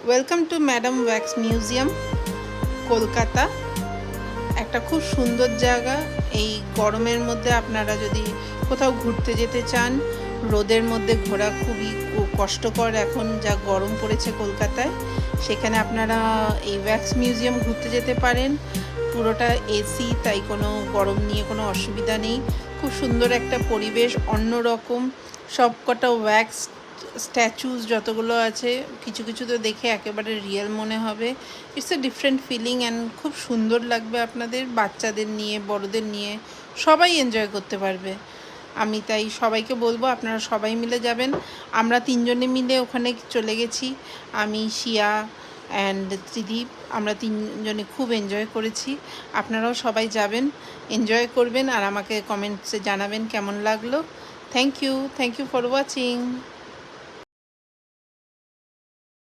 Welcome to madam wax museum, Kolkata. একটা খুব সুন্দর জায়গা। এই গরমের মধ্যে আপনারা যদি কোথাও ঘুরতে যেতে চান, রোদের মধ্যে ঘোরা খুবই কষ্টকর, এখন যা গরম পড়েছে কলকাতায়, সেখানে আপনারা এই ওয়্যাক্স মিউজিয়াম ঘুরতে যেতে পারেন। পুরোটা এসি, তাই কোনো গরম নিয়ে কোনো অসুবিধা নেই। খুব সুন্দর একটা পরিবেশ, অন্যরকম। সব কটা ওয়্যাক্স স্ট্যাচুস যতগুলো আছে, কিছু কিছু তো দেখে একেবারে রিয়েল মনে হবে। It's a different feeling and খুব সুন্দর লাগবে আপনাদের, বাচ্চাদের নিয়ে, বড়দের নিয়ে, সবাই এনজয় করতে পারবে। আমি তাই সবাইকে বলবো আপনারা সবাই মিলে যাবেন। আমরা তিনজনে মিলে ওখানে চলে গেছি, আমি, শিয়া অ্যান্ড ত্রিদীপ। আমরা তিনজনে খুব এনজয় করেছি। আপনারাও সবাই যাবেন, এনজয় করবেন আর আমাকে কমেন্টসে জানাবেন কেমন লাগলো। Thank you for watching.